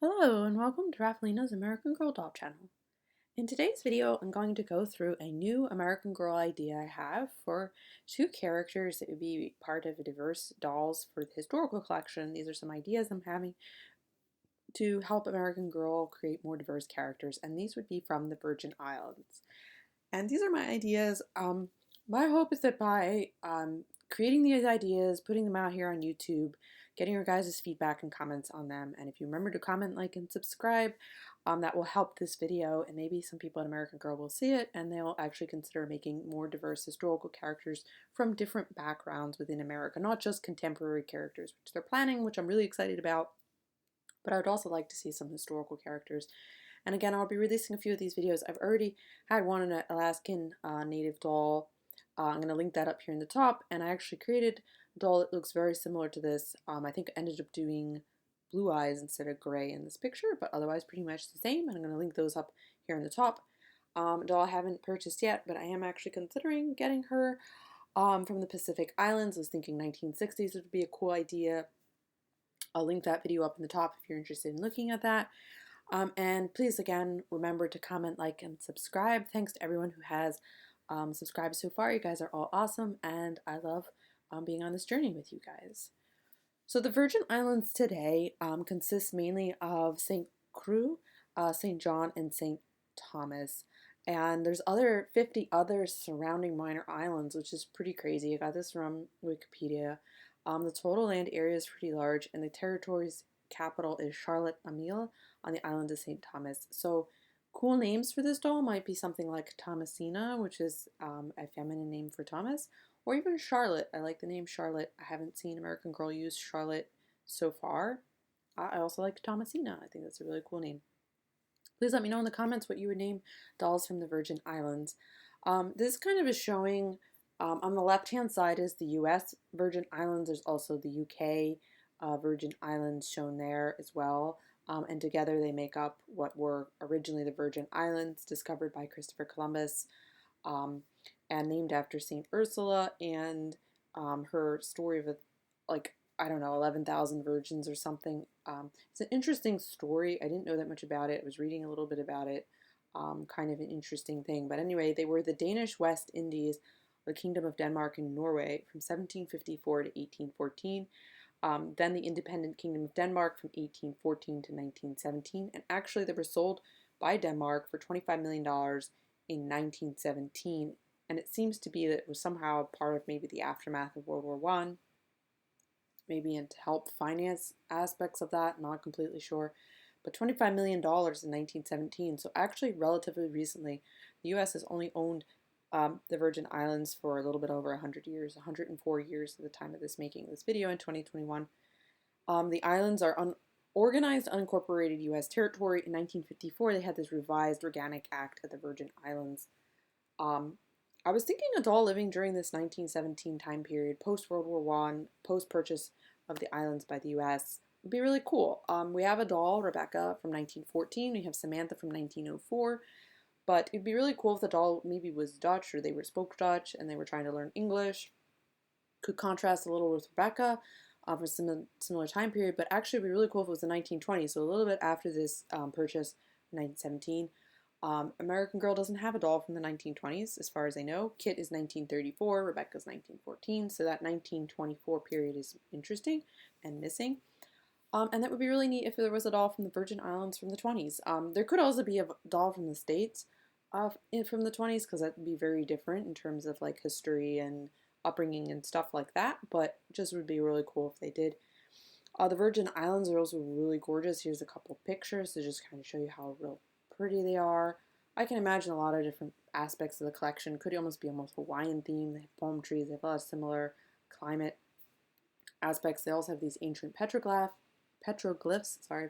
Hello and welcome to Raffalina's American Girl Doll channel. In today's video, I'm going to go through a new American Girl idea I have for two characters that would be part of a diverse dolls for the historical collection. These are some ideas I'm having to help American Girl create more diverse characters, and these would be from the Virgin Islands. And these are my ideas. My hope is that by creating these ideas, putting them out here on YouTube, getting your guys' feedback and comments on them, and if you remember to comment, like, and subscribe, that will help this video, and maybe some people at American Girl will see it, and they'll actually consider making more diverse historical characters from different backgrounds within America, not just contemporary characters, which they're planning, which I'm really excited about, but I would also like to see some historical characters. And again, I'll be releasing a few of these videos. I've already had one on an Alaskan native doll. I'm going to link that up here in the top. And I actually created a doll that looks very similar to this. I think I ended up doing blue eyes instead of gray in this picture, but otherwise pretty much the same. And I'm going to link those up here in the top. Doll I haven't purchased yet, but I am actually considering getting her from the Pacific Islands. I was thinking 1960s would be a cool idea. I'll link that video up in the top if you're interested in looking at that. And please, again, remember to comment, like, and subscribe. Thanks to everyone who has subscribed so far. You guys are all awesome, and I love being on this journey with you guys. So the Virgin Islands today consists mainly of St. Croix, St. John, and St. Thomas. And there's 50 other surrounding minor islands, which is pretty crazy. I got this from Wikipedia. The total land area is pretty large, and the territory's capital is Charlotte Amalie on the island of St. Thomas. So cool names for this doll might be something like Thomasina, which is a feminine name for Thomas, or even Charlotte. I like the name Charlotte. I haven't seen American Girl use Charlotte so far. I also like Thomasina. I think that's a really cool name. Please let me know in the comments what you would name dolls from the Virgin Islands. This kind of is showing, on the left-hand side is the US Virgin Islands. There's also the UK Virgin Islands shown there as well. And together they make up what were originally the Virgin Islands, discovered by Christopher Columbus, and named after St. Ursula, and her story of, like, I don't know, 11,000 virgins or something. It's an interesting story. I didn't know that much about it. I was reading a little bit about it. Kind of an interesting thing. But anyway, they were the Danish West Indies, the Kingdom of Denmark and Norway from 1754 to 1814. Then the Independent Kingdom of Denmark from 1814 to 1917. And actually, they were sold by Denmark for $25 million in 1917. And it seems to be that it was somehow part of maybe the aftermath of World War I, maybe and to help finance aspects of that, not completely sure. But $25 million in 1917. So actually, relatively recently, the U.S. has only owned the Virgin Islands for a little bit over 100 years, 104 years at the time of this making this video in 2021. The islands are unorganized, unincorporated U.S. territory. In 1954, they had this revised Organic Act of the Virgin Islands. I was thinking a doll living during this 1917 time period, post-World War I, post-purchase of the islands by the U.S., would be really cool. We have a doll, Rebecca, from 1914. We have Samantha from 1904. But it'd be really cool if the doll maybe was Dutch, or they spoke Dutch and they were trying to learn English. Could contrast a little with Rebecca for similar time period, but actually it'd be really cool if it was the 1920s, so a little bit after this purchase in 1917. American Girl doesn't have a doll from the 1920s, as far as I know. Kit is 1934, Rebecca's 1914, so that 1924 period is interesting and missing. And that would be really neat if there was a doll from the Virgin Islands from the 20s. There could also be a doll from the States from the 20s, because that would be very different in terms of like history and upbringing and stuff like that, but just would be really cool if they did. The Virgin Islands are also really gorgeous. Here's a couple pictures to just kind of show you how real pretty they are. I can imagine a lot of different aspects of the collection. Could almost be almost Hawaiian theme. They have palm trees. They have a lot of similar climate aspects. They also have these ancient petroglyphs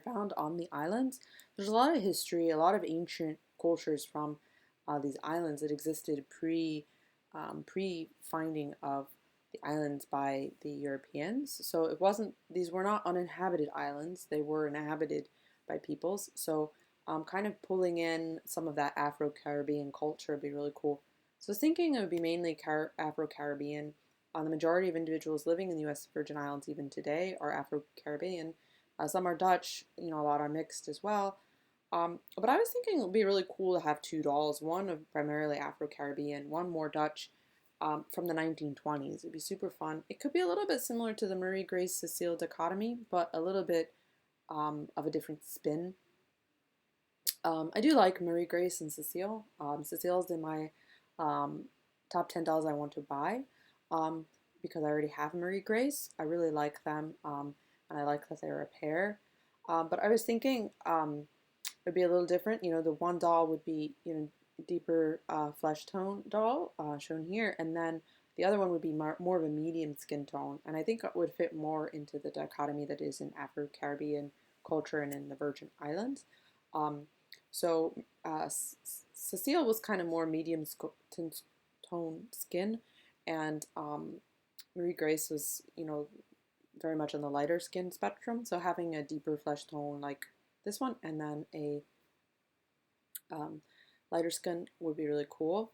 found on the islands. There's a lot of history, a lot of ancient cultures from these islands that existed pre-finding of the islands by the Europeans. So these were not uninhabited islands. They were inhabited by peoples. So kind of pulling in some of that Afro-Caribbean culture would be really cool. So I was thinking it would be mainly Afro-Caribbean. The majority of individuals living in the U.S. Virgin Islands even today are Afro-Caribbean, Some are Dutch, you know, a lot are mixed as well. But I was thinking it would be really cool to have two dolls, one of primarily Afro-Caribbean, one more Dutch, from the 1920s. It'd be super fun. It could be a little bit similar to the Marie Grace Cecile dichotomy, but a little bit of a different spin. I do like Marie Grace and Cecile. Cecile's in my top 10 dolls I want to buy um, because I already have Marie Grace. I really like them, and I like that they're a pair. But I was thinking it'd be a little different. You know, the one doll would be, you know, deeper flesh tone doll shown here, and then the other one would be more of a medium skin tone, and I think it would fit more into the dichotomy that is in Afro-Caribbean culture and in the Virgin Islands. Um, so Cecile was kind of more medium tone skin, and Marie Grace was, you know, very much on the lighter skin spectrum. So having a deeper flesh tone like this one, and then a um, lighter skin would be really cool.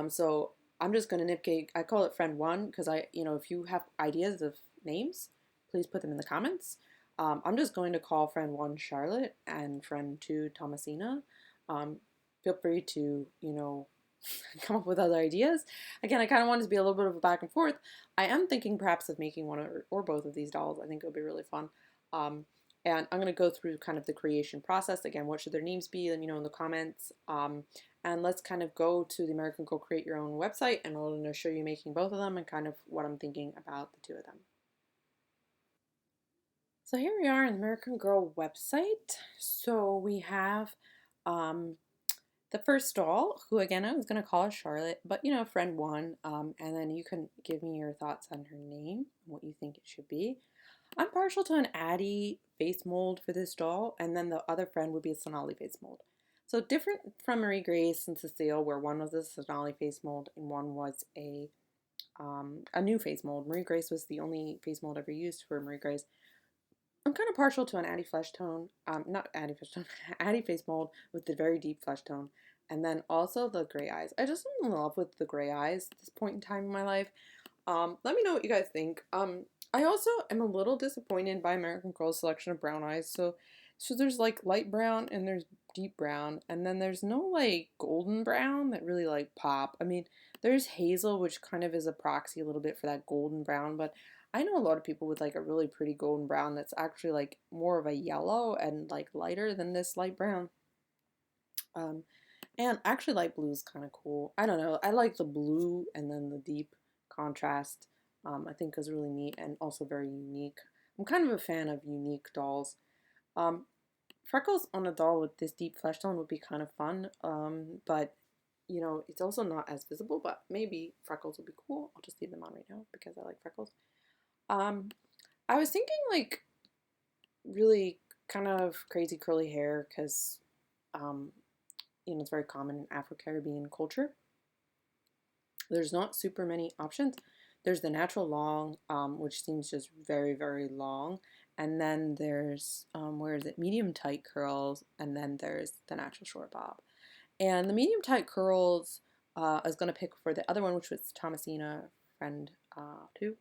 So I'm just gonna nitpick. I call it friend one because you know, if you have ideas of names, please put them in the comments. I'm just going to call friend one Charlotte and friend two Thomasina. Feel free to, you know, come up with other ideas. Again, I kind of want it to be a little bit of a back and forth. I am thinking perhaps of making one or both of these dolls. I think it would be really fun. And I'm going to go through kind of the creation process. Again, what should their names be? Let me know in the comments. And let's kind of go to the American Girl Create Your Own website, and I'm going to show you making both of them and kind of what I'm thinking about the two of them. So here we are in the American Girl website. So we have the first doll, who again I was going to call her Charlotte, but you know, friend one, and then you can give me your thoughts on her name, what you think it should be. I'm partial to an Addie face mold for this doll, and then the other friend would be a Sonali face mold. So different from Marie Grace and Cecile, where one was a Sonali face mold and one was a new face mold. Marie Grace was the only face mold ever used for Marie Grace. I'm kind of partial to an Addie flesh tone, not Addie flesh tone, Addie face mold with the very deep flesh tone, and then also the gray eyes. I just am in love with the gray eyes at this point in time in my life. Let me know what you guys think. I also am a little disappointed by American Girl's selection of brown eyes. So there's like light brown and there's deep brown, and then there's no like golden brown that really like pop. I mean, there's hazel, which kind of is a proxy a little bit for that golden brown, but I know a lot of people with like a really pretty golden brown that's actually like more of a yellow and like lighter than this light brown. And actually light blue is kind of cool. I don't know. I like the blue and then the deep contrast. I think is really neat and also very unique. I'm kind of a fan of unique dolls. Freckles on a doll with this deep flesh tone would be kind of fun, but you know, it's also not as visible, but maybe freckles would be cool. I'll just leave them on right now because I like freckles. I was thinking like really kind of crazy curly hair because, you know, it's very common in Afro-Caribbean culture. There's not super many options. There's the natural long, which seems just very, very long. And then there's, where is it? Medium tight curls. And then there's the natural short bob. And the medium tight curls, I was going to pick for the other one, which was Thomasina, friend 2.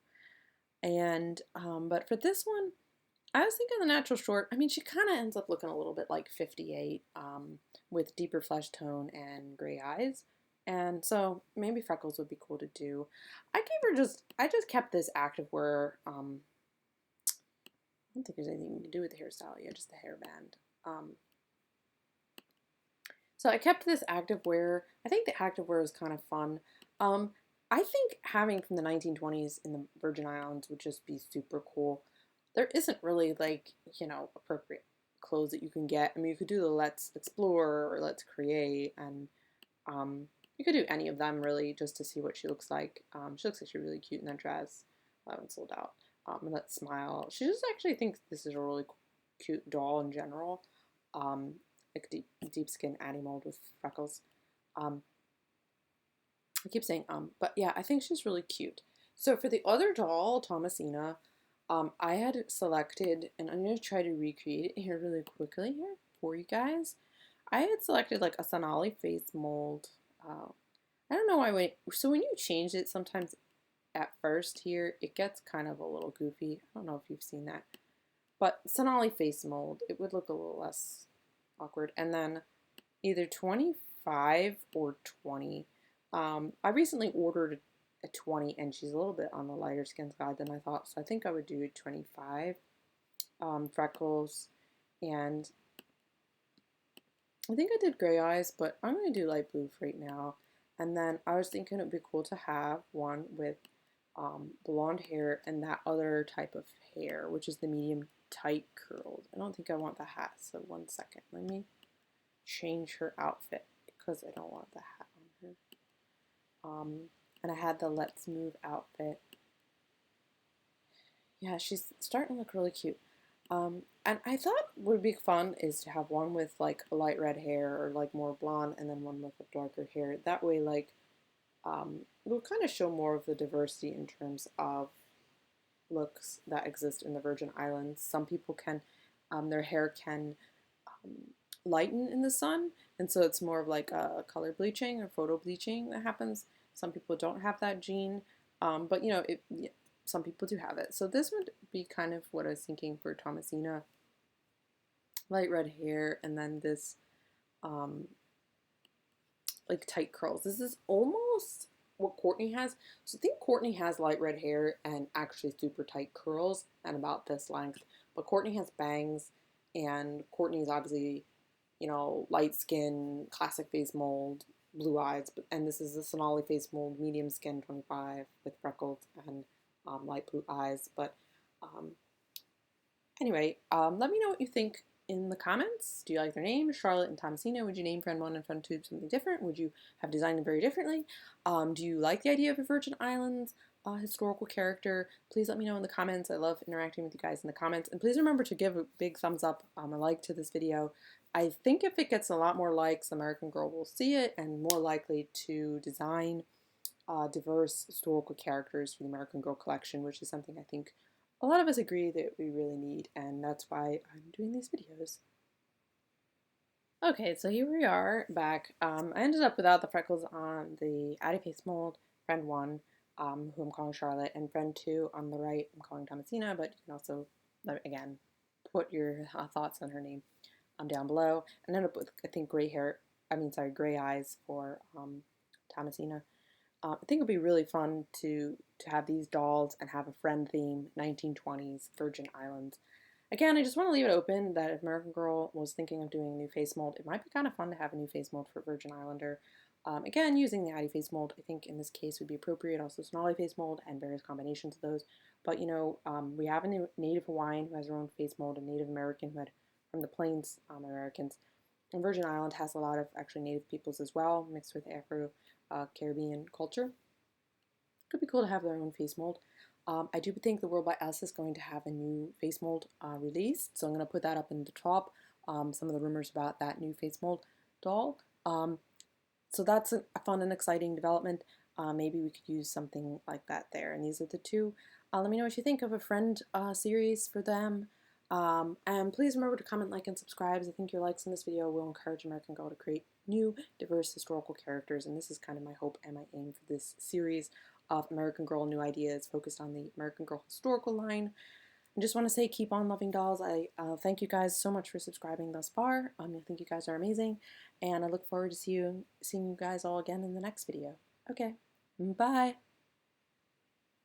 And, but for this one, I was thinking the natural short. I mean, she kind of ends up looking a little bit like 58, with deeper flesh tone and gray eyes. And so maybe freckles would be cool to do. I just kept this activewear. I don't think there's anything to do with the hairstyle. Yeah, just the hairband. So I kept this activewear. I think the activewear is kind of fun. I think having from the 1920s in the Virgin Islands would just be super cool. There isn't really like, you know, appropriate clothes that you can get. I mean, you could do the Let's Explore or Let's Create, and you could do any of them really just to see what she looks like. She looks like she's really cute in that dress. That one sold out. And Let's Smile. She just actually thinks this is a really cute doll in general. Like deep skin Annie mold with freckles. I keep saying but yeah, I think she's really cute. So for the other doll, Thomasina, I had selected, and I'm going to try to recreate it here really quickly here for you guys. I had selected like a Sonali face mold. I don't know why so when you change it sometimes at first here, it gets kind of a little goofy. I don't know if you've seen that. but Sonali face mold, it would look a little less awkward. And then either 25 or 20. I recently ordered a 20 and she's a little bit on the lighter skin side than I thought, so I think I would do 25. Freckles, and I think I did gray eyes, but I'm going to do light blue for right now. And then I was thinking it would be cool to have one with blonde hair and that other type of hair, which is the medium tight curled. I don't think I want the hat, so one second. Let me change her outfit because I don't want the hat on her. And I had the Let's Move outfit. Yeah, she's starting to look really cute. And I thought would be fun is to have one with like a light red hair or like more blonde, and then one with a darker hair. That way, like, it will kind of show more of the diversity in terms of looks that exist in the Virgin Islands. Some people can, their hair can um, lighten in the sun, and so it's more of like a color bleaching or photo bleaching that happens. Some people don't have that gene, but you know, some people do have it. So this would be kind of what I was thinking for Thomasina. Light red hair, and then this like tight curls. This is almost what Courtney has. So I think Courtney has light red hair and actually super tight curls and about this length. But Courtney has bangs, and Courtney's obviously, you know, light skin, classic face mold, blue eyes. And this is a Sonali face mold, medium skin, 25 with freckles and light blue eyes. But anyway, let me know what you think in the comments. Do you like their names, Charlotte and Thomasina? Would you name friend 1 and friend 2 something different? Would you have designed them very differently? Do you like the idea of a Virgin Islands historical character? Please let me know in the comments. I love interacting with you guys in the comments. And please remember to give a big thumbs up, a like to this video. I think if it gets a lot more likes, American Girl will see it and more likely to design diverse historical characters for the American Girl collection, which is something I think a lot of us agree that we really need, and that's why I'm doing these videos. Okay, so here we are back. I ended up without the freckles on the Addie face mold, friend 1, who I'm calling Charlotte, and friend 2 on the right, I'm calling Thomasina, but you can also, again, put your thoughts on her name down below. And ended up with, I think, gray eyes for Thomasina. I think it would be really fun to have these dolls and have a friend theme, 1920s Virgin Islands. Again, I just want to leave it open that if American Girl was thinking of doing a new face mold, it might be kind of fun to have a new face mold for Virgin Islander. Again, using the Addie face mold, I think in this case would be appropriate. Also, Sonali face mold and various combinations of those. But you know, we have a Native Hawaiian who has her own face mold, a Native American who had from the Plains Americans. And Virgin Island has a lot of actually Native peoples as well, mixed with Afro-Caribbean culture. Could be cool to have their own face mold. I do think the World by Us is going to have a new face mold released, so I'm going to put that up in the top. Some of the rumors about that new face mold doll. So that's a fun and exciting development. Maybe we could use something like that there. And these are the two. Let me know what you think of a friend series for them. And please remember to comment, like, and subscribe. I think your likes in this video will encourage American Girl to create new, diverse historical characters. And this is kind of my hope and my aim for this series of American Girl New Ideas focused on the American Girl historical line. I just want to say keep on loving dolls. I thank you guys so much for subscribing thus far. I think you guys are amazing. And I look forward to seeing you guys all again in the next video. Okay, bye.